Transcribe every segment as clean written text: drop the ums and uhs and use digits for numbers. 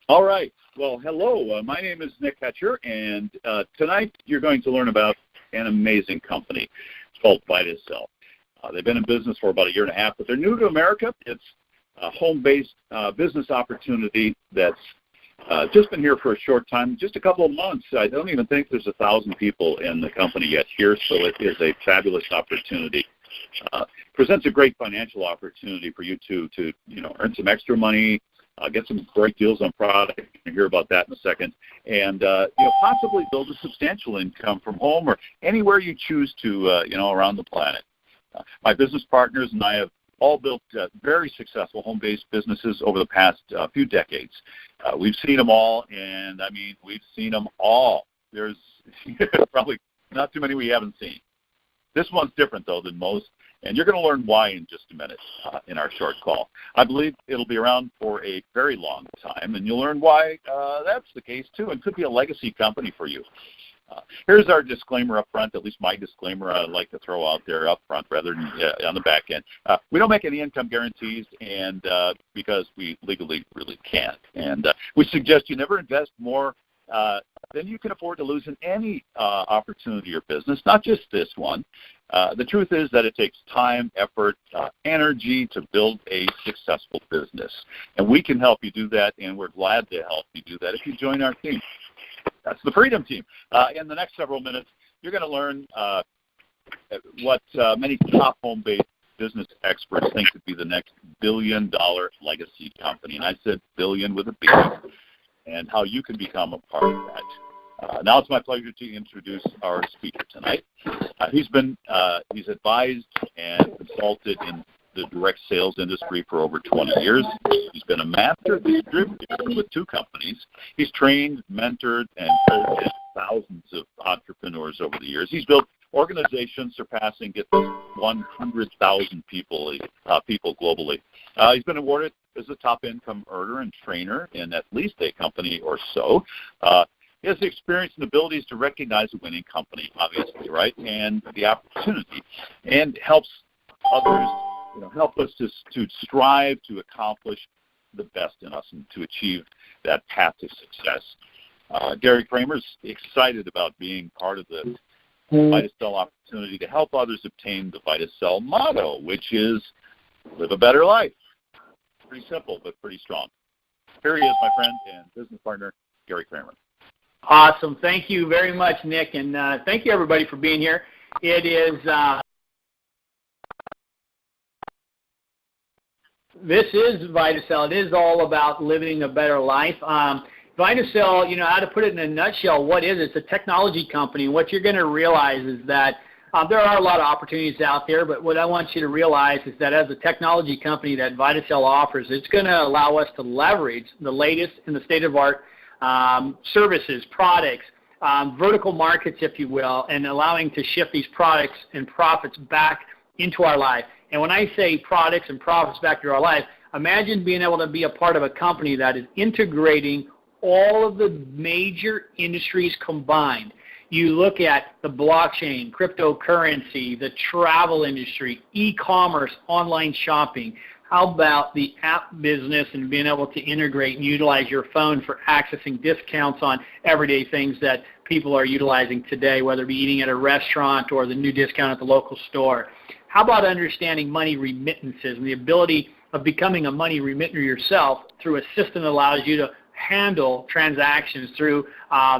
All right. Well, hello. My name is Nick Hetcher, and tonight you're going to learn about an amazing company. It's called Vitaxel. They've been in business for about a year and a half, but they're new to America. It's a home-based business opportunity that's just been here for a short time, just a couple of months. I don't even think there's 1,000 people in the company yet here, so it is a fabulous opportunity. Presents a great financial opportunity for you to earn some extra money, get some great deals on product. You'll hear about that in a second. And, possibly build a substantial income from home or anywhere you choose to, around the planet. My business partners and I have all built very successful home-based businesses over the past few decades. We've seen them all, and, we've seen them all. There's probably not too many we haven't seen. This one's different, though, than most. And you're going to learn why in just a minute in our short call. I believe it'll be around for a very long time, and you'll learn why that's the case, too, and could be a legacy company for you. Here's our disclaimer up front, at least my disclaimer I'd like to throw out there up front rather than on the back end. We don't make any income guarantees and because we legally really can't. And we suggest you never invest more than you can afford to lose in any opportunity or business, not just this one. The truth is that it takes time, effort, energy to build a successful business. And we can help you do that, and we're glad to help you do that if you join our team. That's the Freedom Team. In the next several minutes, you're going to learn what many top home-based business experts think could be the next billion-dollar legacy company. And I said billion with a B, and how you can become a part of that. Now it's my pleasure to introduce our speaker tonight. He's advised and consulted in the direct sales industry for over 20 years. He's been a master distributor with 2 companies. He's trained, mentored, and coached thousands of entrepreneurs over the years. He's built organizations surpassing, get this, 100,000 people globally. He's been awarded as a top income earner and trainer in at least a company or so. He has the experience and abilities to recognize a winning company, obviously, right, and the opportunity, and helps others, help us to strive to accomplish the best in us and to achieve that path to success. Gary Kramer's excited about being part of the Vitaxel opportunity to help others obtain the Vitaxel motto, which is live a better life. Pretty simple, but pretty strong. Here he is, my friend and business partner, Gary Kramer. Awesome. Thank you very much, Nick, and thank you, everybody, for being here. It is this is Vitaxel. It is all about living a better life. Vitaxel, how to put it in a nutshell, what is it? It's a technology company. What you're going to realize is that there are a lot of opportunities out there, but what I want you to realize is that as a technology company that Vitaxel offers, it's going to allow us to leverage the latest in the state-of-the-art services, products, vertical markets, if you will, and allowing to shift these products and profits back into our life. And when I say products and profits back to our life, imagine being able to be a part of a company that is integrating all of the major industries combined. You look at the blockchain, cryptocurrency, the travel industry, e-commerce, online shopping. How about the app business and being able to integrate and utilize your phone for accessing discounts on everyday things that people are utilizing today, whether it be eating at a restaurant or the new discount at the local store? How about understanding money remittances and the ability of becoming a money remitter yourself through a system that allows you to handle transactions through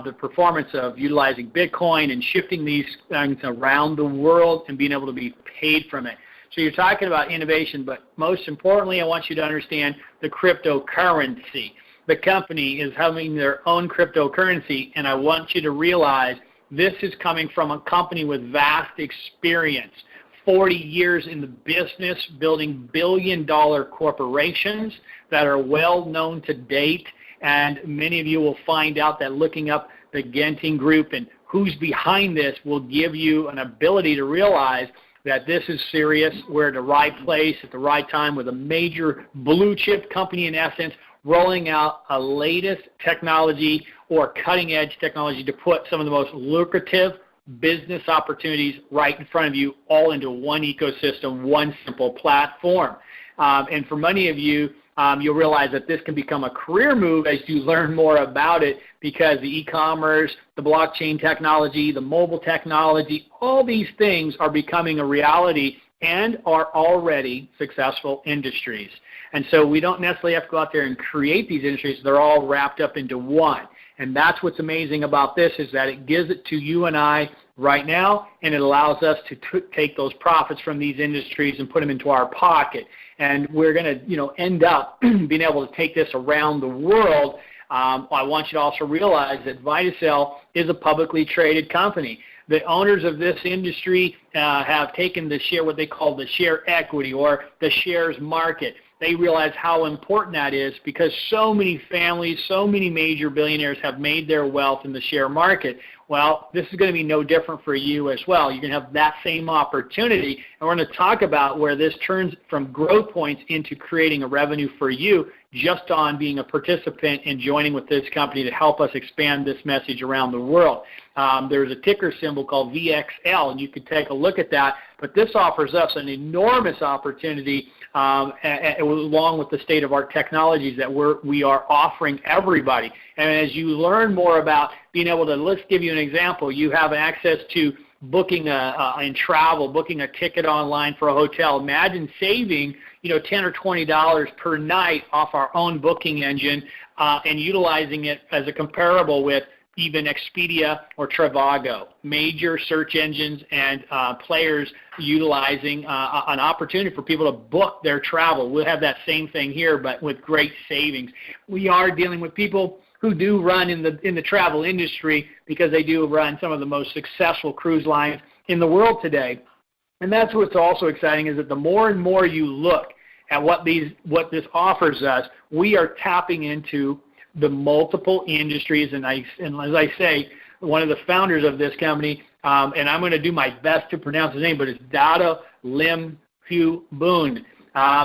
the performance of utilizing Bitcoin and shifting these things around the world and being able to be paid from it? So you're talking about innovation, but most importantly, I want you to understand the cryptocurrency. The company is having their own cryptocurrency, and I want you to realize this is coming from a company with vast experience, 40 years in the business, building billion-dollar corporations that are well known to date, and many of you will find out that looking up the Genting Group and who's behind this will give you an ability to realize that this is serious. We're at the right place at the right time with a major blue chip company, in essence, rolling out a latest technology or cutting edge technology to put some of the most lucrative business opportunities right in front of you, all into one ecosystem, one simple platform. And for many of you, you'll realize that this can become a career move as you learn more about it, because the e-commerce, the blockchain technology, the mobile technology, all these things are becoming a reality and are already successful industries. And so we don't necessarily have to go out there and create these industries. They're all wrapped up into one. And that's what's amazing about this, is that it gives it to you and I right now, and it allows us to take those profits from these industries and put them into our pocket. And we're going to, end up being able to take this around the world. I want you to also realize that Vitaxel is a publicly traded company. The owners of this industry have taken the share, what they call the share equity or the shares market. They realize how important that is, because so many families, so many major billionaires have made their wealth in the share market. Well, this is going to be no different for you as well. You're going to have that same opportunity, and we're going to talk about where this turns from growth points into creating a revenue for you just on being a participant and joining with this company to help us expand this message around the world. There's a ticker symbol called VXL, and you can take a look at that. But this offers us an enormous opportunity along with the state-of-art technologies that we are offering everybody. And as you learn more about being able to, let's give you an example. You have access to booking in travel, booking a ticket online for a hotel. Imagine saving, $10 or $20 per night off our own booking engine and utilizing it as a comparable with even Expedia or Trivago, major search engines and players utilizing an opportunity for people to book their travel. We'll have that same thing here, but with great savings. We are dealing with people who do run in the travel industry, because they do run some of the most successful cruise lines in the world today. And that's what's also exciting, is that the more and more you look at what this offers us, we are tapping into the multiple industries. And as I say, one of the founders of this company, and I'm going to do my best to pronounce his name, but it's Dada Lim Hu Boon.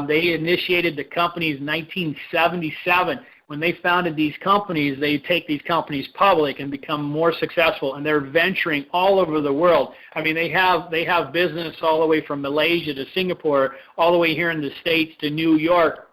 They initiated the companies in 1977. When they founded these companies, they take these companies public and become more successful, and they're venturing all over the world. I mean, they have business all the way from Malaysia to Singapore, all the way here in the States to New York,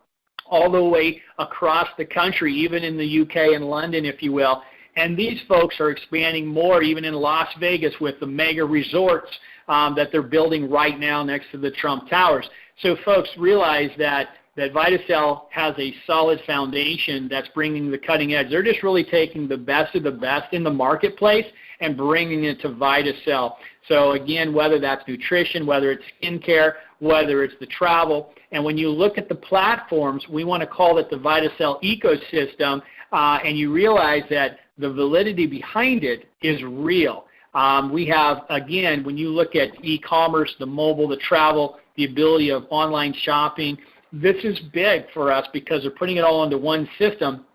all the way across the country, even in the UK and London, if you will. And these folks are expanding more, even in Las Vegas, with the mega resorts that they're building right now next to the Trump Towers. So folks realize that Vitaxel has a solid foundation that's bringing the cutting edge. They're just really taking the best of the best in the marketplace and bringing it to Vitaxel. So again, whether that's nutrition, whether it's skincare, whether it's the travel, and when you look at the platforms, we want to call it the Vitaxel ecosystem, and you realize that the validity behind it is real. We have, again, when you look at e-commerce, the mobile, the travel, the ability of online shopping, this is big for us because they're putting it all into one system,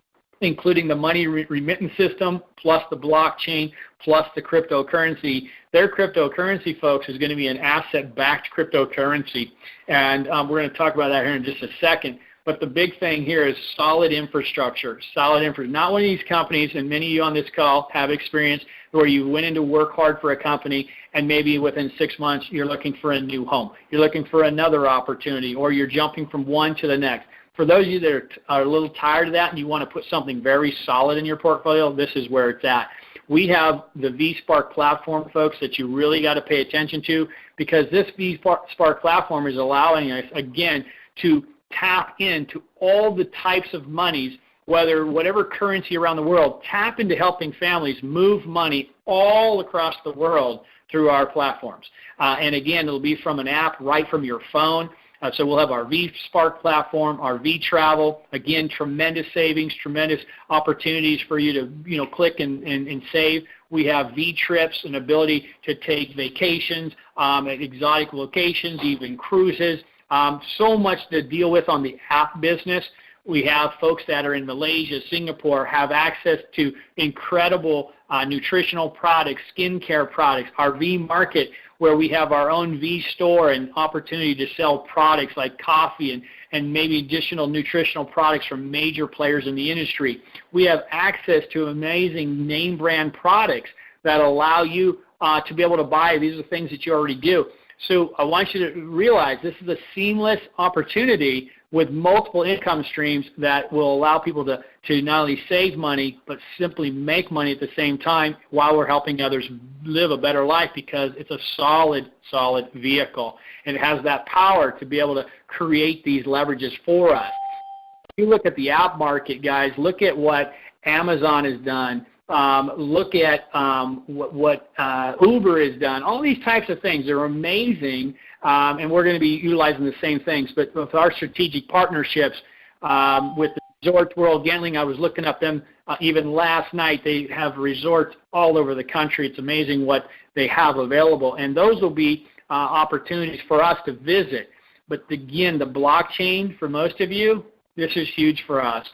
including the money remittance system, plus the blockchain, plus the cryptocurrency. Their cryptocurrency, folks, is going to be an asset-backed cryptocurrency. And we're going to talk about that here in just a second. But the big thing here is solid infrastructure, Not one of these companies, and many of you on this call have experience where you went into work hard for a company and maybe within 6 months you're looking for a new home. You're looking for another opportunity, or you're jumping from one to the next. For those of you that are a little tired of that and you want to put something very solid in your portfolio, this is where it's at. We have the vSpark platform, folks, that you really got to pay attention to, because this vSpark platform is allowing us, again, to tap into all the types of monies, whatever currency around the world, tap into helping families move money all across the world through our platforms. And again, it'll be from an app right from your phone. So we'll have our vSpark platform, our vTravel. Again, tremendous savings, tremendous opportunities for you to click and save. We have vTrips, an ability to take vacations at exotic locations, even cruises. So much to deal with on the app business. We have folks that are in Malaysia, Singapore, have access to incredible nutritional products, skincare products, our V-Market, where we have our own V-Store and opportunity to sell products like coffee and maybe additional nutritional products from major players in the industry. We have access to amazing name brand products that allow you to be able to buy. These are the things that you already do. So I want you to realize this is a seamless opportunity with multiple income streams that will allow people to not only save money, but simply make money at the same time while we're helping others live a better life, because it's a solid vehicle. And it has that power to be able to create these leverages for us. If you look at the app market, guys, look at what Amazon has done. Look at what Uber has done. All these types of things are amazing, and we're going to be utilizing the same things. But with our strategic partnerships with the Resorts World Gambling, I was looking up them even last night. They have resorts all over the country. It's amazing what they have available, and those will be opportunities for us to visit. But again, the blockchain, for most of you, this is huge for us.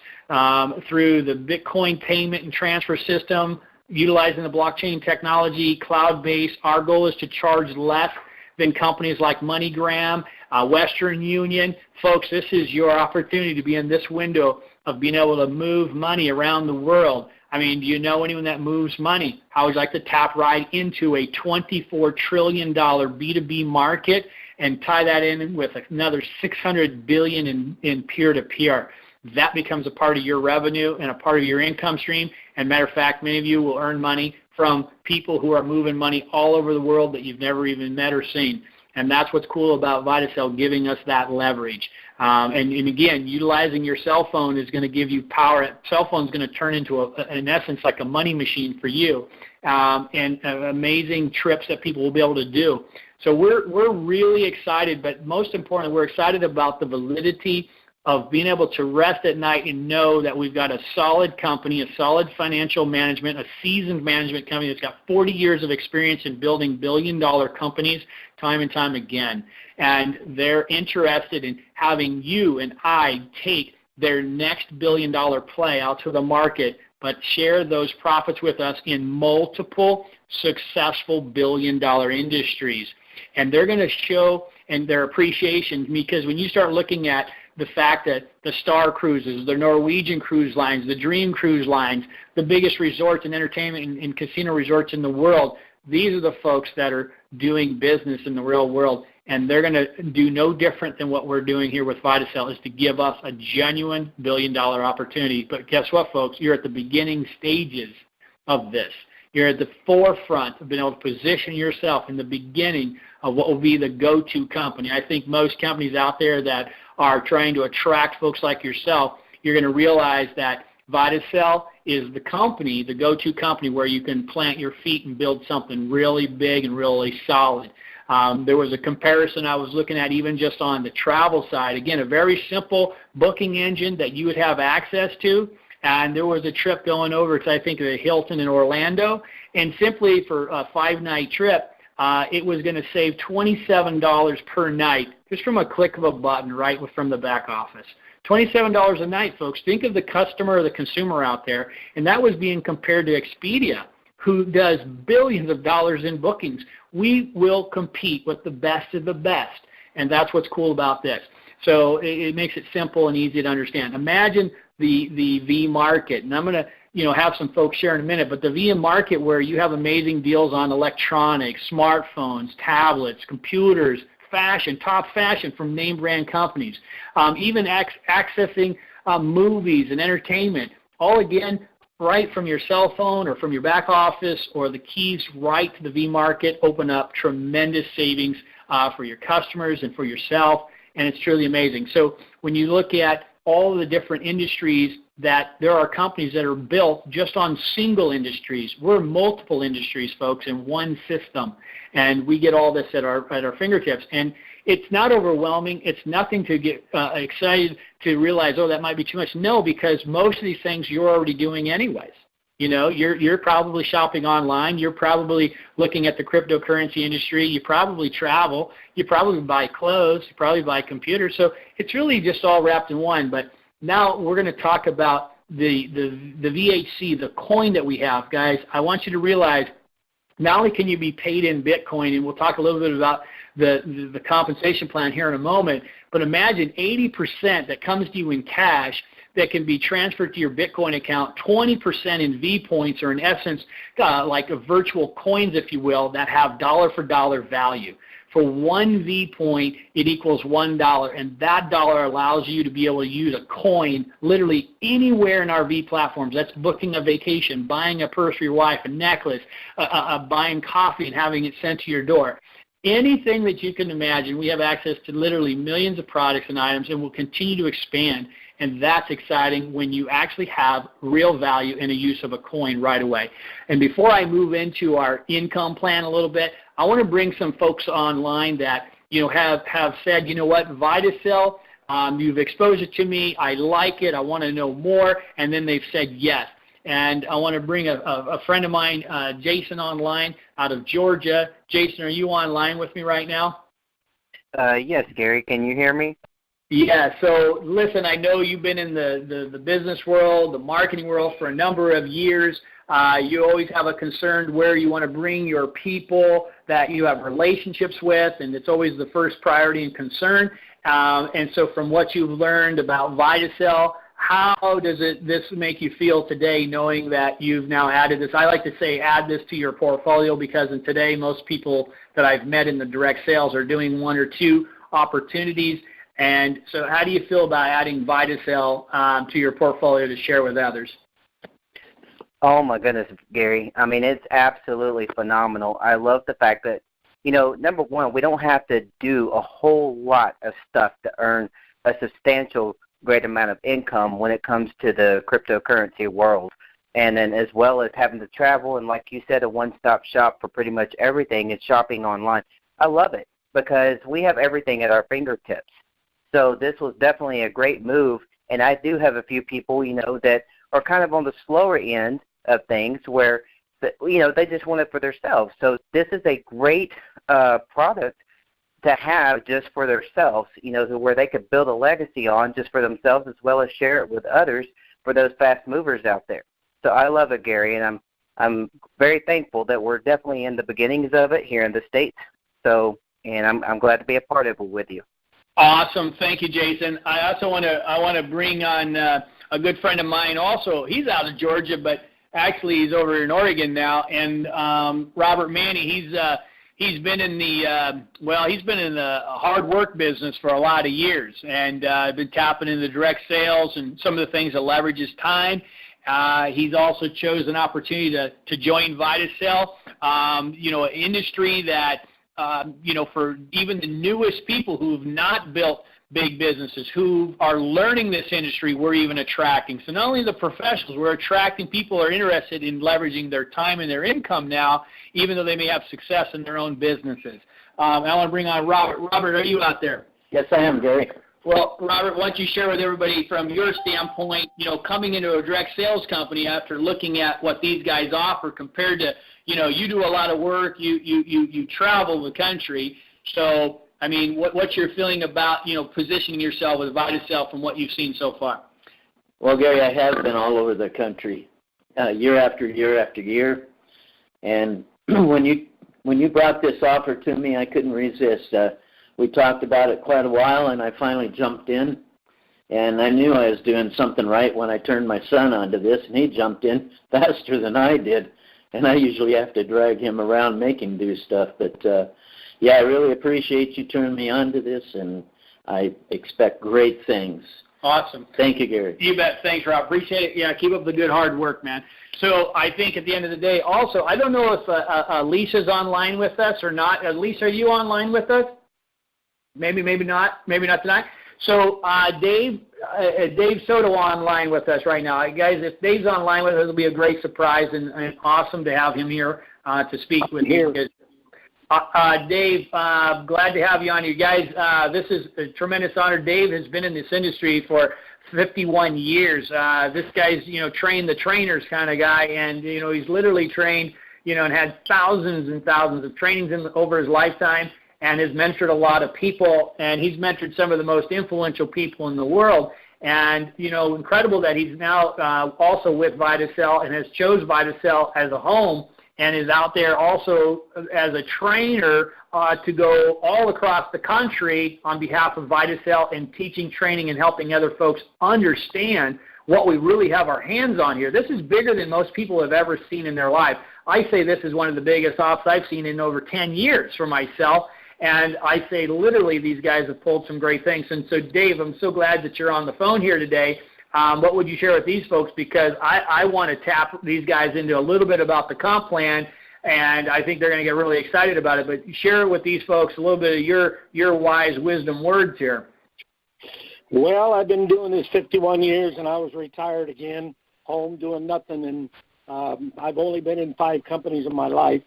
Through the Bitcoin payment and transfer system, utilizing the blockchain technology, cloud-based, our goal is to charge less than companies like MoneyGram, Western Union. Folks, this is your opportunity to be in this window of being able to move money around the world. I mean, do you know anyone that moves money? How would you like to tap right into a $24 trillion B2B market and tie that in with another $600 billion in peer-to-peer? That becomes a part of your revenue and a part of your income stream. And matter of fact, many of you will earn money from people who are moving money all over the world that you've never even met or seen. And that's what's cool about Vitaxel, giving us that leverage. And again, utilizing your cell phone is going to give you power. Cell phone is going to turn into, in essence, like a money machine for you, and amazing trips that people will be able to do. So we're really excited, but most importantly, we're excited about the validity of being able to rest at night and know that we've got a solid company, a solid financial management, a seasoned management company that's got 40 years of experience in building billion-dollar companies time and time again. And they're interested in having you and I take their next billion-dollar play out to the market, but share those profits with us in multiple successful billion-dollar industries. And they're going to show and their appreciation, because when you start looking at the fact that the Star Cruises, the Norwegian Cruise Lines, the Dream Cruise Lines, the biggest resorts and entertainment and casino resorts in the world, these are the folks that are doing business in the real world, and they're going to do no different than what we're doing here with Vitaxel, is to give us a genuine billion-dollar opportunity. But guess what, folks? You're at the beginning stages of this. You're at the forefront of being able to position yourself in the beginning of what will be the go-to company. I think most companies out there that are trying to attract folks like yourself, you're going to realize that Vitaxel is the company, the go-to company where you can plant your feet and build something really big and really solid. There was a comparison I was looking at even just on the travel side. Again, a very simple booking engine that you would have access to. And there was a trip going over to, I think, the Hilton in Orlando. And simply for a 5-night trip, it was going to save $27 per night just from a click of a button right from the back office. $27 a night, folks. Think of the customer or the consumer out there. And that was being compared to Expedia, who does billions of dollars in bookings. We will compete with the best of the best. And that's what's cool about this. So it makes it simple and easy to understand. Imagine the V market, and I'm going to have some folks share in a minute, but the V market where you have amazing deals on electronics, smartphones, tablets, computers, fashion, top fashion from name brand companies, even accessing movies and entertainment, all again right from your cell phone or from your back office or the keys right to the V market, open up tremendous savings for your customers and for yourself, and it's truly amazing. So when you look at all the different industries, that there are companies that are built just on single industries. We're multiple industries, folks, in one system, and we get all this at our fingertips. And it's not overwhelming. It's nothing to get excited to realize, oh, that might be too much. No, because most of these things you're already doing anyways. You know, you're probably shopping online. You're probably looking at the cryptocurrency industry. You probably travel. You probably buy clothes. You probably buy computers. So it's really just all wrapped in one. But now we're going to talk about the VHC, the coin that we have. Guys, I want you to realize not only can you be paid in Bitcoin, and we'll talk a little bit about the compensation plan here in a moment, but imagine 80% that comes to you in cash that can be transferred to your Bitcoin account, 20% in V points, or in essence, like a virtual coins, if you will, that have dollar-for-dollar value. For 1 V point, it equals $1, and that dollar allows you to be able to use a coin literally anywhere in our V platforms. That's booking a vacation, buying a purse for your wife, a necklace, buying coffee and having it sent to your door. Anything that you can imagine, we have access to literally millions of products and items, and we'll continue to expand. And that's exciting when you actually have real value in the use of a coin right away. And before I move into our income plan a little bit, I want to bring some folks online that have said, you know what, Vitaxel, you've exposed it to me, I like it, I want to know more, and then they've said yes. And I want to bring a friend of mine, Jason, online out of Georgia. Jason, are you online with me right now? Yes, Gary. Can you hear me? Yeah. So, listen, I know you've been in the business world, the marketing world for a number of years. You always have a concern where you want to bring your people that you have relationships with, and it's always the first priority and concern. And so from what you've learned about Vitaxel, how does this make you feel today, knowing that you've now added this? I like to say add this to your portfolio, because in today most people that I've met in the direct sales are doing 1 or 2 opportunities. And so how do you feel about adding Vitaxel to your portfolio to share with others? Oh, my goodness, Gary. I mean, it's absolutely phenomenal. I love the fact that, number one, we don't have to do a whole lot of stuff to earn a substantial great amount of income when it comes to the cryptocurrency world. And then as well as having to travel and, like you said, a one-stop shop for pretty much everything is shopping online. I love it because we have everything at our fingertips. So this was definitely a great move. And I do have a few people, that are kind of on the slower end of things where, they just want it for themselves. So this is a great product to have just for themselves, where they could build a legacy on just for themselves, as well as share it with others for those fast movers out there. So I love it, Gary, and I'm very thankful that we're definitely in the beginnings of it here in the States. So, and I'm glad to be a part of it with you. Awesome. Thank you, Jason. I also want to bring on a good friend of mine also. He's out of Georgia, but actually he's over in Oregon now, and Robert Manny, he's been in the hard work business for a lot of years, and been tapping into direct sales and some of the things that leverage his time. He's also chosen an opportunity to join Vitaxel, an industry that, for even the newest people who have not built big businesses, who are learning this industry, we're even attracting. So not only the professionals, we're attracting people who are interested in leveraging their time and their income now, even though they may have success in their own businesses. I want to bring on Robert. Robert, are you out there? Yes, I am, Gary. Well, Robert, why don't you share with everybody from your standpoint, coming into a direct sales company after looking at what these guys offer compared to, you do a lot of work, you travel the country. So, I mean, what's your feeling about, positioning yourself with Vitaxel from what you've seen so far? Well, Gary, I have been all over the country, year after year after year. And when you brought this offer to me, I couldn't resist. We talked about it quite a while, and I finally jumped in. And I knew I was doing something right when I turned my son onto this, and he jumped in faster than I did. And I usually have to drag him around, make him do stuff. But, yeah, I really appreciate you turning me on to this, and I expect great things. Awesome. Thank you, Gary. You bet. Thanks, Rob. Appreciate it. Yeah, keep up the good hard work, man. So I think at the end of the day, also, I don't know if Lisa's online with us or not. Lisa, are you online with us? Maybe not. Maybe not tonight. So Dave Soto online with us right now. Guys, if Dave's online with us, it'll be a great surprise and awesome to have him here to speak with you. Dave, glad to have you on here. Guys, this is a tremendous honor. Dave has been in this industry for 51 years. This guy's, trained the trainers kind of guy, and, he's literally trained, and had thousands and thousands of trainings over his lifetime, and has mentored a lot of people, and he's mentored some of the most influential people in the world. And, incredible that he's now also with Vitaxel and has chose Vitaxel as a home, and is out there also as a trainer to go all across the country on behalf of Vitaxel and teaching, training, and helping other folks understand what we really have our hands on here. This is bigger than most people have ever seen in their life. I say this is one of the biggest ops I've seen in over 10 years for myself. And I say literally these guys have pulled some great things. And so, Dave, I'm so glad that you're on the phone here today. What would you share with these folks? Because I want to tap these guys into a little bit about the comp plan, and I think they're going to get really excited about it. But share with these folks a little bit of your wise wisdom words here. Well, I've been doing this 51 years, and I was retired again, home doing nothing. And I've only been in 5 companies in my life,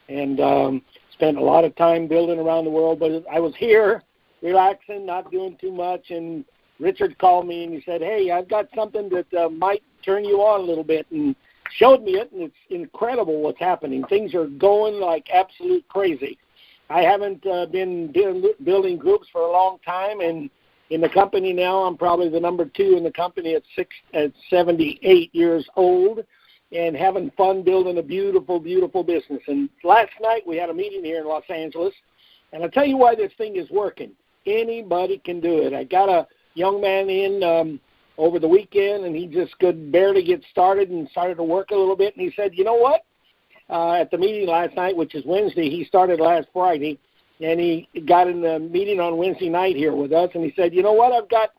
and spent a lot of time building around the world. But I was here relaxing, not doing too much, and Richard called me and he said, hey, I've got something that might turn you on a little bit, and showed me it, and it's incredible what's happening. Things are going like absolute crazy. I haven't been building groups for a long time, and in the company now, I'm probably the number 2 in the company at 78 years old, and having fun building a beautiful, beautiful business. And last night we had a meeting here in Los Angeles, and I'll tell you why this thing is working. Anybody can do it. I got a young man in over the weekend, and he just could barely get started and started to work a little bit. And he said, you know what? At the meeting last night, which is Wednesday, he started last Friday, and he got in the meeting on Wednesday night here with us, and he said, you know what? I've got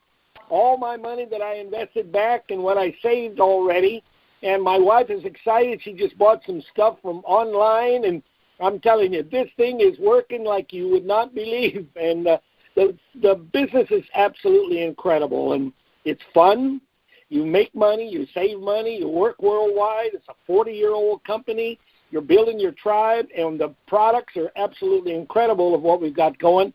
all my money that I invested back and what I saved already, and my wife is excited. She just bought some stuff from online, and I'm telling you, this thing is working like you would not believe. And the business is absolutely incredible, and it's fun. You make money, you save money, you work worldwide. It's a 40-year-old company. You're building your tribe, and the products are absolutely incredible of what we've got going.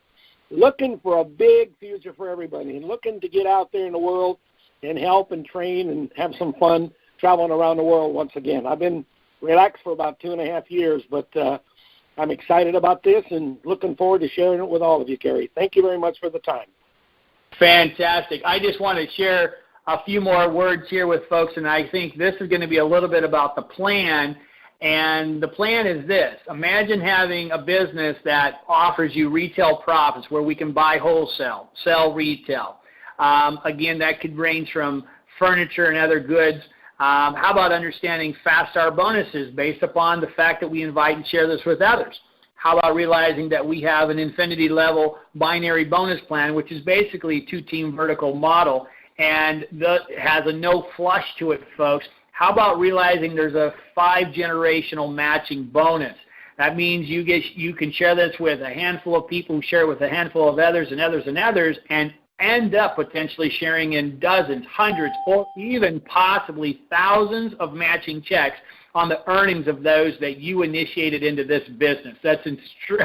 Looking for a big future for everybody, and looking to get out there in the world and help and train and have some fun traveling around the world once again. I've been relaxed for about 2.5 years, but I'm excited about this and looking forward to sharing it with all of you, Gary. Thank you very much for the time. Fantastic. I just want to share a few more words here with folks, and I think this is going to be a little bit about the plan. And the plan is this. Imagine having a business that offers you retail profits where we can buy wholesale, sell retail. Again, that could range from furniture and other goods. How about understanding fast start bonuses based upon the fact that we invite and share this with others? How about realizing that we have an infinity level binary bonus plan, which is basically a 2-team vertical model, and that has a no flush to it, folks. How about realizing there's a 5-generational matching bonus? That means you can share this with a handful of people who share it with a handful of others and others and others, and end up potentially sharing in dozens, hundreds, or even possibly thousands of matching checks on the earnings of those that you initiated into this business. That's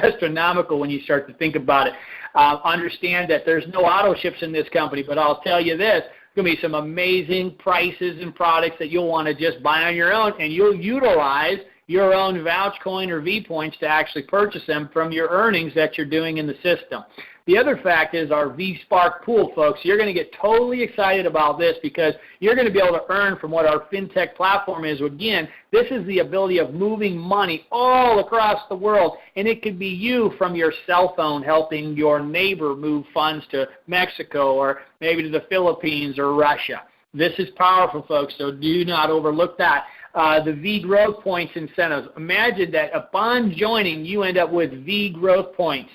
astronomical when you start to think about it. Understand that there's no auto ships in this company, but I'll tell you this, there's going to be some amazing prices and products that you'll want to just buy on your own, and you'll utilize your own Vouch Coin or V points to actually purchase them from your earnings that you're doing in the system. The other fact is our V-Spark pool, folks. You're going to get totally excited about this because you're going to be able to earn from what our fintech platform is. Again, this is the ability of moving money all across the world, and it could be you from your cell phone helping your neighbor move funds to Mexico or maybe to the Philippines or Russia. This is powerful, folks, so do not overlook that. The V growth points incentives. Imagine that upon joining, you end up with V growth points.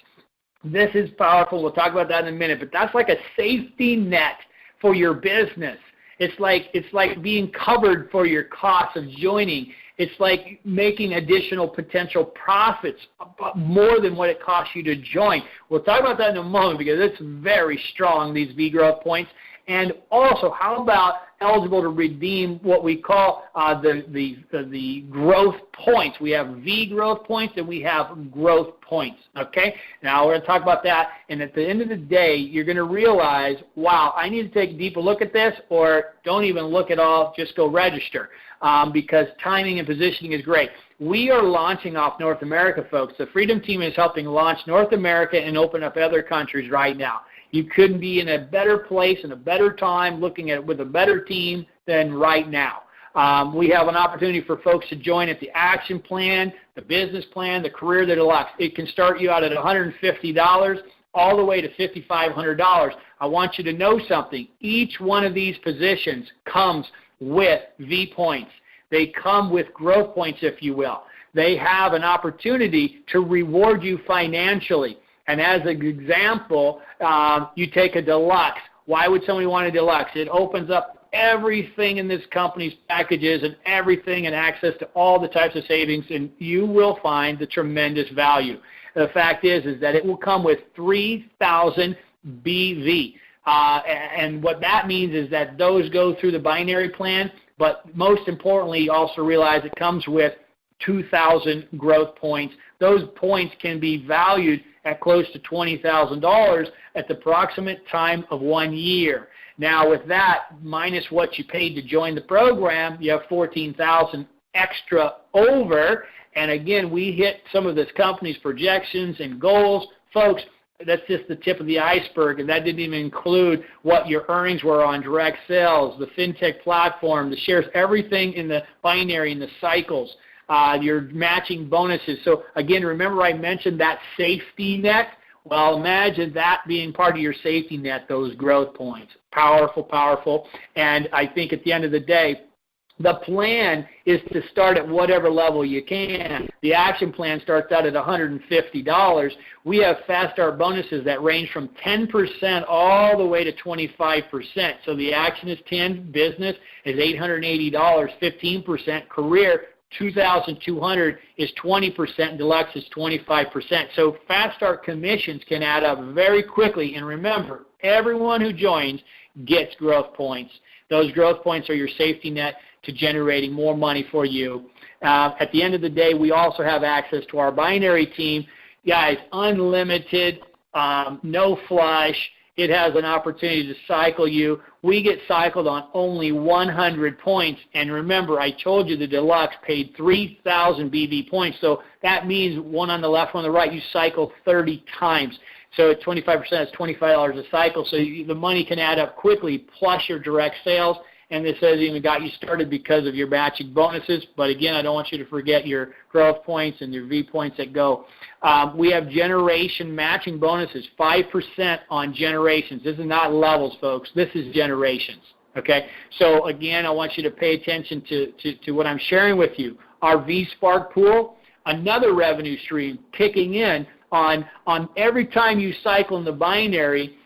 This is powerful. We'll talk about that in a minute, but that's like a safety net for your business. It's like being covered for your costs of joining. It's like making additional potential profits more than what it costs you to join. We'll talk about that in a moment because it's very strong, these V growth points. And also, how about eligible to redeem what we call the growth points? We have V growth points and we have growth points, okay? Now, we're going to talk about that, and at the end of the day, you're going to realize, wow, I need to take a deeper look at this, or don't even look at all, just go register, because timing and positioning is great. We are launching off North America, folks. The Freedom Team is helping launch North America and open up other countries right now. You couldn't be in a better place and a better time looking at it with a better team than right now. We have an opportunity for folks to join at the action plan, the business plan, the career that elects. It can start you out at $150 all the way to $5,500. I want you to know something. Each one of these positions comes with V points. They come with growth points, if you will. They have an opportunity to reward you financially. And as an example, you take a deluxe. Why would somebody want a deluxe? It opens up everything in this company's packages and everything and access to all the types of savings, and you will find the tremendous value. The fact is that it will come with 3,000 BV. And what that means is that those go through the binary plan, but most importantly, also realize it comes with 2,000 growth points. Those points can be valued at close to $20,000 at the approximate time of 1 year. Now, with that, minus what you paid to join the program, you have 14,000 extra over. And again, we hit some of this company's projections and goals. Folks, that's just the tip of the iceberg, and that didn't even include what your earnings were on direct sales, the fintech platform, the shares, everything in the binary, in the cycles, your matching bonuses. So again, remember I mentioned that safety net? Well, imagine that being part of your safety net, those growth points. Powerful, powerful. And I think at the end of the day, the plan is to start at whatever level you can. The action plan starts out at $150. We have fast start bonuses that range from 10% all the way to 25%. So the action is 10, business is $880, 15%, career $2,200 is 20%, deluxe is 25%. So fast start commissions can add up very quickly. And remember, everyone who joins gets growth points. Those growth points are your safety net to generating more money for you. At the end of the day, we also have access to our binary team. Guys, unlimited, no flush. It has an opportunity to cycle you. We get cycled on only 100 points. And remember, I told you the deluxe paid 3,000 BV points. So that means one on the left, one on the right, you cycle 30 times. So at 25%, it's $25 a cycle. So the money can add up quickly, plus your direct sales. And this has even got you started because of your matching bonuses. But again, I don't want you to forget your growth points and your V points that go. We have generation matching bonuses, 5% on generations. This is not levels, folks. This is generations. Okay? So again, I want you to pay attention to what I'm sharing with you. Our V-Spark pool, another revenue stream kicking in on every time you cycle in the binary.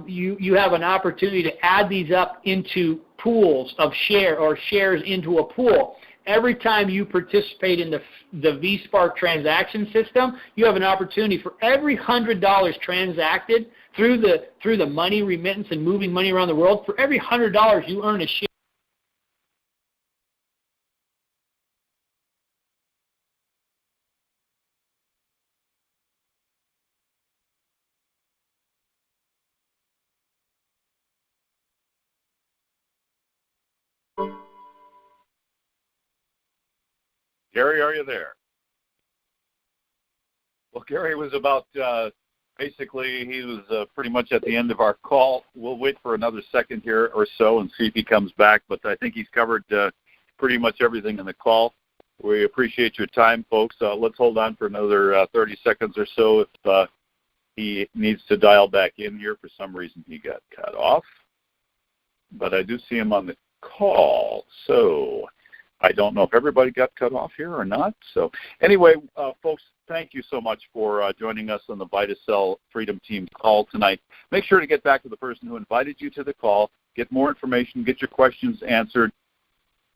You have an opportunity to add these up into pools of shares into a pool. Every time you participate in the V-Spark transaction system, you have an opportunity for every $100 transacted through the money remittance and moving money around the world. For every $100 you earn a share. Gary, are you there? Well, Gary was about, basically, he was pretty much at the end of our call. We'll wait for another second here or so and see if he comes back, but I think he's covered pretty much everything in the call. We appreciate your time, folks. Let's hold on for another 30 seconds or so if he needs to dial back in here. For some reason, he got cut off, but I do see him on the call, so I don't know if everybody got cut off here or not. So anyway, folks, thank you so much for joining us on the Vitaxel Freedom Team call tonight. Make sure to get back to the person who invited you to the call, get more information, get your questions answered,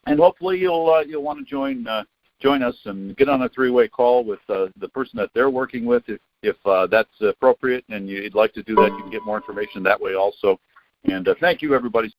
and hopefully you'll want to join us and get on a three-way call with the person that they're working with if that's appropriate and you'd like to do that. You can get more information that way also. And thank you, everybody.